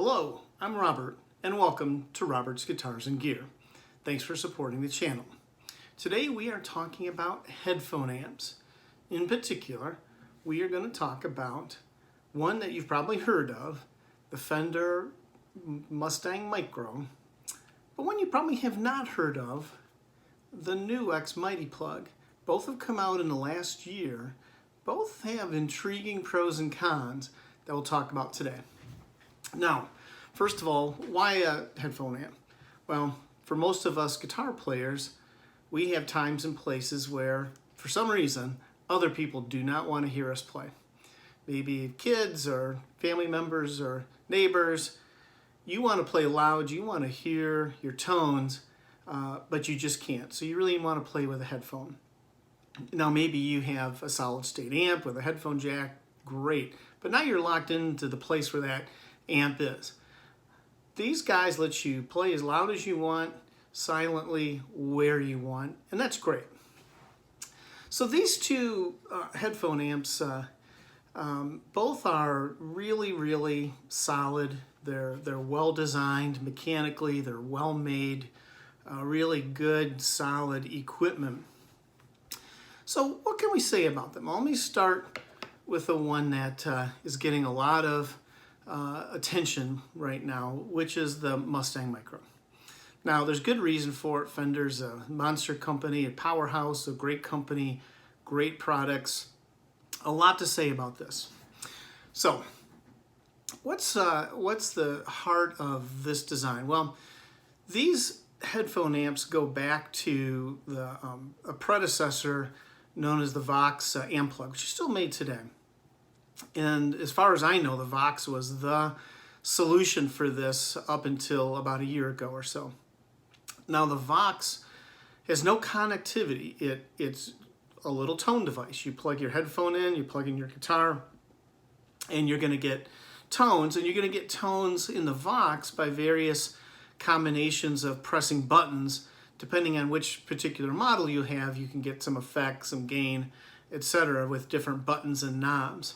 Hello, I'm Robert, and welcome to Robert's Guitars and Gear. Thanks for supporting the channel. Today we are talking about headphone amps. In particular, we are going to talk about one that you've probably heard of, the Fender Mustang Micro, but one you probably have not heard of, the NUX Mighty Plug. Both have come out in the last year. Both have intriguing pros and cons that we'll talk about today. Now, first of all, why a headphone amp? Well, for most of us guitar players, we have times and places where, for some reason, other people do not want to hear us play. Maybe kids or family members or neighbors. You want to play loud, you want to hear your tones, but you just can't. So you really want to play with a headphone. Now, maybe you have a solid state amp with a headphone jack, great. But now you're locked into the place where that amp is. These guys let you play as loud as you want, silently, where you want, and that's great. So these two headphone amps, both are really solid. They're well designed mechanically. They're well made, really good, solid equipment. So what can we say about them? Well, let me start with the one that is getting a lot of attention right now, which is the Mustang Micro. Now, there's good reason for it. Fender's a monster company, a powerhouse, a great company, great products. A lot to say about this. So, what's the heart of this design? Well, these headphone amps go back to a predecessor known as the Vox amp plug, which is still made today. And as far as I know, the Vox was the solution for this up until about a year ago or so. Now, the Vox has no connectivity. It's a little tone device. You plug your headphone in, you plug in your guitar, and you're going to get tones. And you're going to get tones in the Vox by various combinations of pressing buttons. Depending on which particular model you have, you can get some effects, some gain, etc. with different buttons and knobs.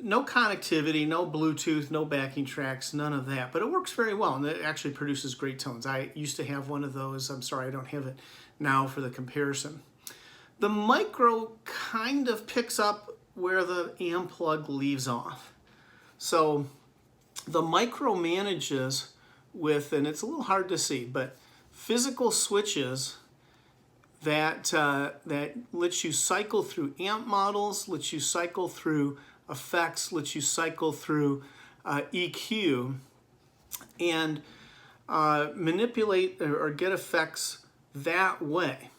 No connectivity, no Bluetooth, no backing tracks, none of that. But it works very well, and it actually produces great tones. I used to have one of those. I'm sorry I don't have it now for the comparison. The Micro kind of picks up where the amp plug leaves off. So the Micro manages with, and it's a little hard to see, but physical switches that lets you cycle through amp models, lets you cycle through effects, lets you cycle through EQ, and manipulate or get effects that way.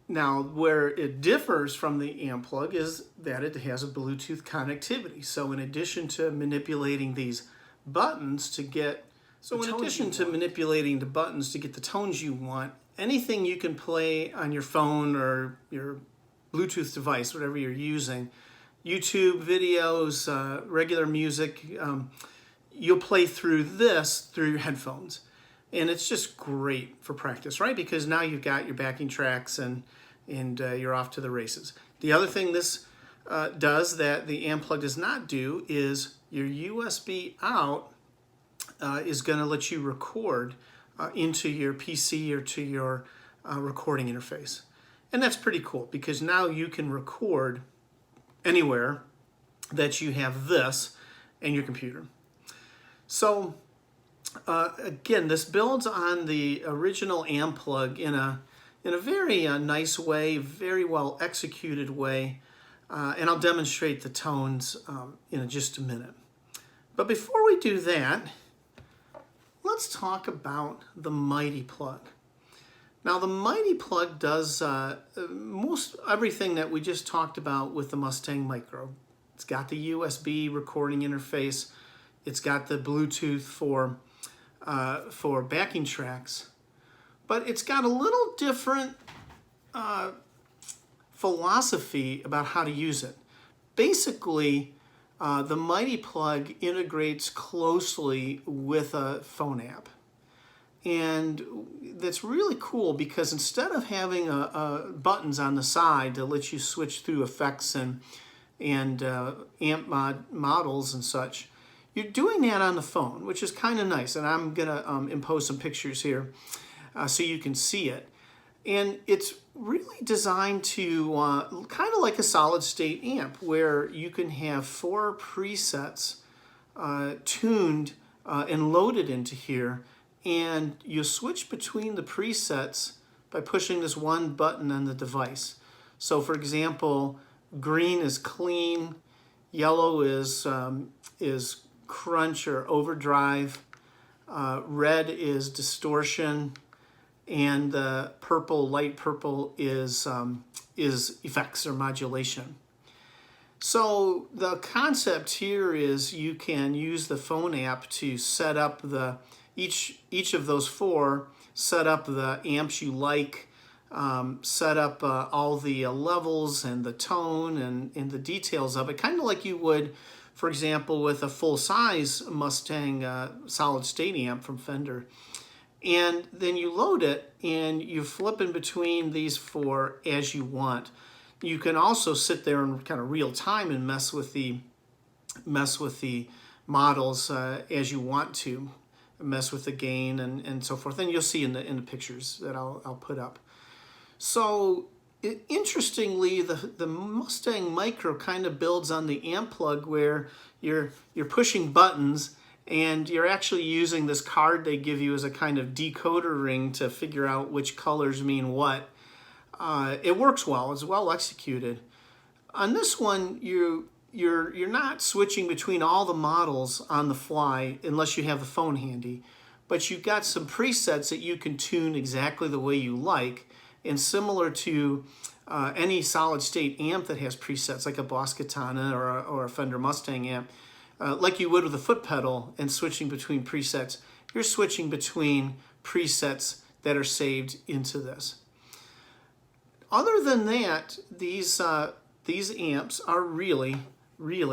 Now, where it differs from the amp plug is that it has a Bluetooth connectivity. So in addition to manipulating these buttons to get manipulating the buttons to get the tones you want, anything you can play on your phone or your Bluetooth device, whatever you're using, YouTube videos, regular music, you'll play through this through your headphones. And it's just great for practice, right? Because now you've got your backing tracks and you're off to the races. The other thing this does that the amp plug does not do is your USB out is going to let you record into your PC or to your recording interface. And that's pretty cool because now you can record anywhere that you have this and your computer. So again, this builds on the original amp plug in a very nice way, very well executed way, and I'll demonstrate the tones in just a minute. But before we do that, let's talk about the Mighty Plug. Now, the Mighty Plug does most everything that we just talked about with the Mustang Micro. It's got the USB recording interface. It's got the Bluetooth for backing tracks. But it's got a little different philosophy about how to use it. Basically, the Mighty Plug integrates closely with a phone app. And that's really cool because instead of having buttons on the side to let you switch through effects and amp models and such, you're doing that on the phone, which is kind of nice. And I'm going to impose some pictures here so you can see it. And it's really designed to kind of like a solid state amp where you can have 4 presets tuned and loaded into here. And you switch between the presets by pushing this one button on the device. So for example, green is clean, yellow is crunch or overdrive, red is distortion, and the purple, light purple is effects or modulation. So the concept here is you can use the phone app to set up each of those 4, set up the amps you like, set up all the levels and the tone and the details of it, kind of like you would, for example, with a full-size Mustang solid-state amp from Fender. And then you load it and you flip in between these 4 as you want. You can also sit there in kind of real time and mess with the models as you want to, mess with the gain and so forth. And you'll see in the pictures that I'll put up. So interestingly, the Mustang Micro kind of builds on the amp plug where you're pushing buttons and you're actually using this card they give you as a kind of decoder ring to figure out which colors mean what. It works well. It's well executed. On this one, you're not switching between all the models on the fly unless you have the phone handy, but you've got some presets that you can tune exactly the way you like. And similar to any solid-state amp that has presets, like a Boss Katana or a Fender Mustang amp, like you would with a foot pedal and switching between presets, you're switching between presets that are saved into this. Other than that, these amps are really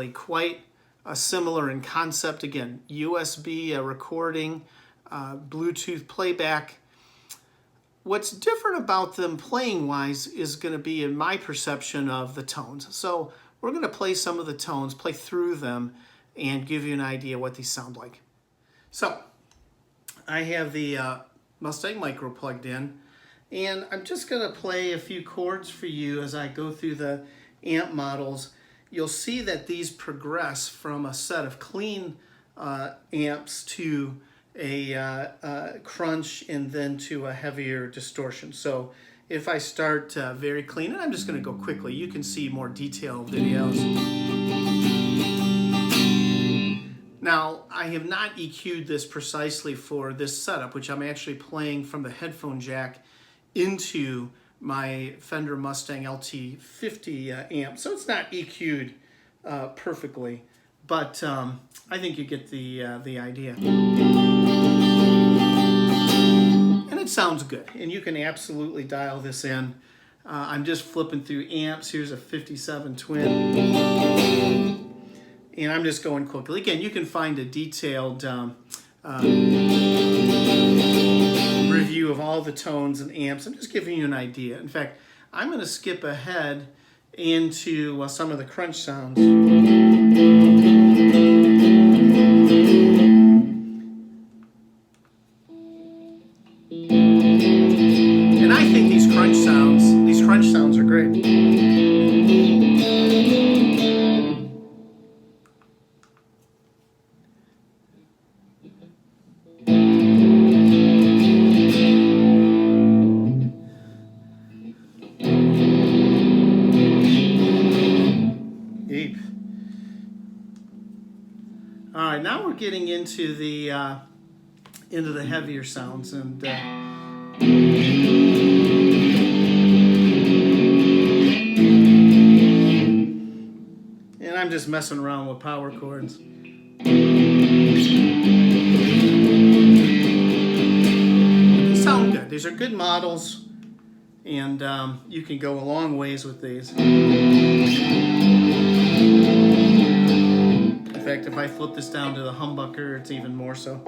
quite similar in concept. Again, USB recording, Bluetooth playback. What's different about them playing-wise is going to be in my perception of the tones. So we're going to play some of the tones, play through them, and give you an idea what these sound like. So I have the Mustang Micro plugged in, and I'm just going to play a few chords for you as I go through the amp models. You'll see that these progress from a set of clean amps to a crunch and then to a heavier distortion. So if I start very clean, and I'm just going to go quickly, you can see more detailed videos. Now, I have not EQ'd this precisely for this setup, which I'm actually playing from the headphone jack into my Fender Mustang LT50 amp. So it's not EQ'd perfectly, but I think you get the idea. And it sounds good, and you can absolutely dial this in. I'm just flipping through amps. Here's a 57 Twin. And I'm just going quickly. Again, you can find a detailed review of all the tones and amps. I'm just giving you an idea. In fact, I'm going to skip ahead into some of the crunch sounds. And I think these crunch sounds are great. All right, now we're getting into the heavier sounds, and I'm just messing around with power chords. These sound good. These are good models, and you can go a long ways with these. In fact, if I flip this down to the humbucker, it's even more so.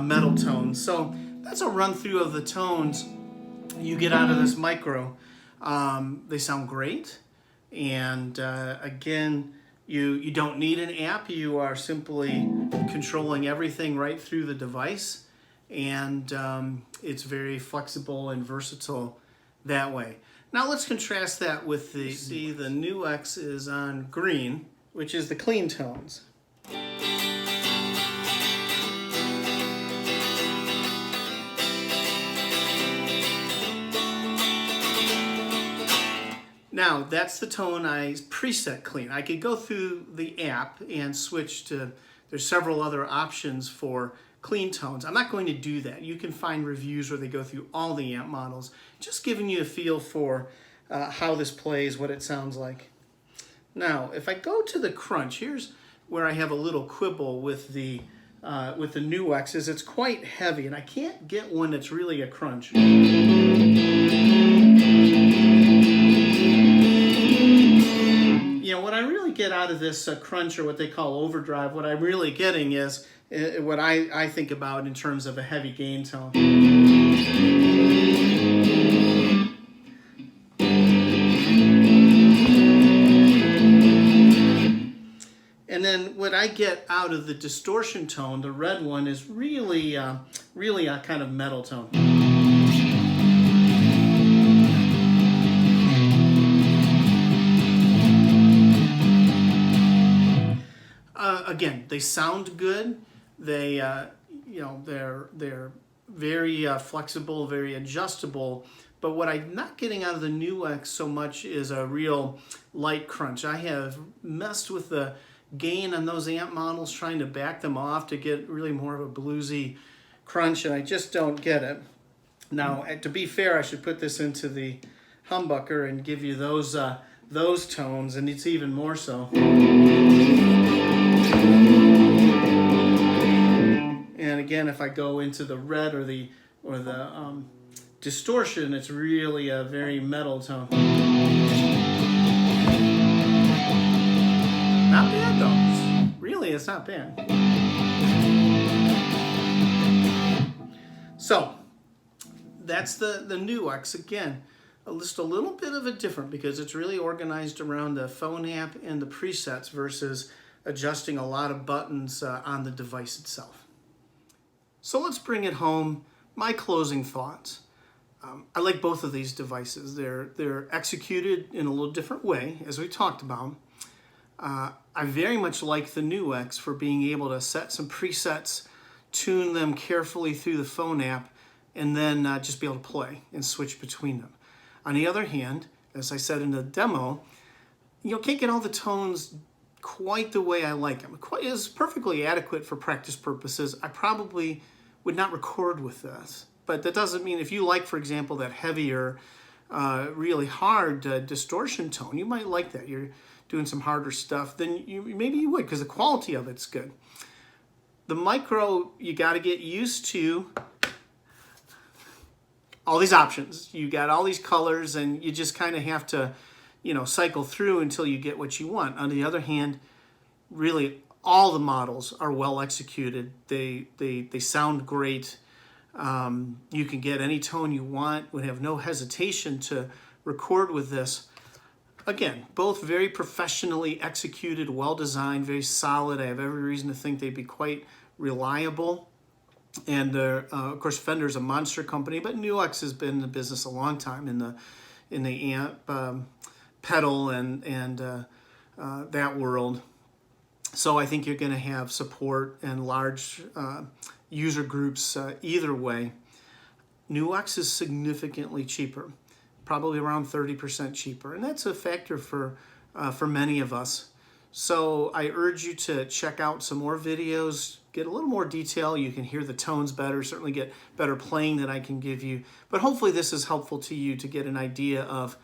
metal tones. So that's a run through of the tones you get out of this Micro. They sound great, and again, you don't need an app. You are simply controlling everything right through the device, and it's very flexible and versatile that way. Now let's contrast that with the NUX is on green, which is the clean tones. Now, that's the tone I preset clean. I could go through the app and switch to, there's several other options for clean tones. I'm not going to do that. You can find reviews where they go through all the amp models, just giving you a feel for how this plays, what it sounds like. Now, if I go to the crunch, here's where I have a little quibble with the NUX, is it's quite heavy, and I can't get one that's really a crunch. You know, what I really get out of this crunch, or what they call overdrive, what I'm really getting is what I think about in terms of a heavy gain tone. And then what I get out of the distortion tone, the red one, is really a kind of metal tone. Again, they sound good. They, you know, they're very flexible, very adjustable. But what I'm not getting out of the NUX so much is a real light crunch. I have messed with the gain on those amp models, trying to back them off to get really more of a bluesy crunch, and I just don't get it. Now, to be fair, I should put this into the humbucker and give you those tones, and it's even more so. And again, if I go into the red or the distortion, it's really a very metal tone. Not bad though. Really, it's not bad. So that's the NUX. Again, just a little bit of a different, because it's really organized around the phone app and the presets versus adjusting a lot of buttons on the device itself. So let's bring it home. My closing thoughts. I like both of these devices. They're executed in a little different way, as we talked about. I very much like the NUX for being able to set some presets, tune them carefully through the phone app, and then just be able to play and switch between them. On the other hand, as I said in the demo, you can't get all the tones quite the way I like them. It is perfectly adequate for practice purposes. I probably would not record with this, but that doesn't mean if you like, for example, that heavier, really hard distortion tone, you might like that. You're doing some harder stuff, then maybe you would, because the quality of it's good. The Micro, you got to get used to all these options. You got all these colors, and you just kind of have to, cycle through until you get what you want. On the other hand, really all the models are well executed. They sound great. You can get any tone you want. Would have no hesitation to record with this. Again, both very professionally executed, well designed, very solid. I have every reason to think they'd be quite reliable. And of course, Fender's a monster company, but NUX has been in the business a long time in the amp pedal and that world. So I think you're going to have support and large user groups either way. NUX is significantly cheaper, probably around 30% cheaper, and that's a factor for many of us. So I urge you to check out some more videos, get a little more detail. You can hear the tones better, certainly get better playing that I can give you. But hopefully this is helpful to you to get an idea of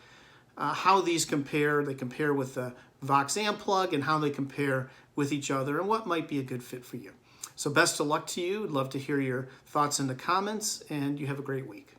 how these compare. They compare with the Vox amp plug, and how they compare with each other, and what might be a good fit for you. So best of luck to you. I'd love to hear your thoughts in the comments, and you have a great week.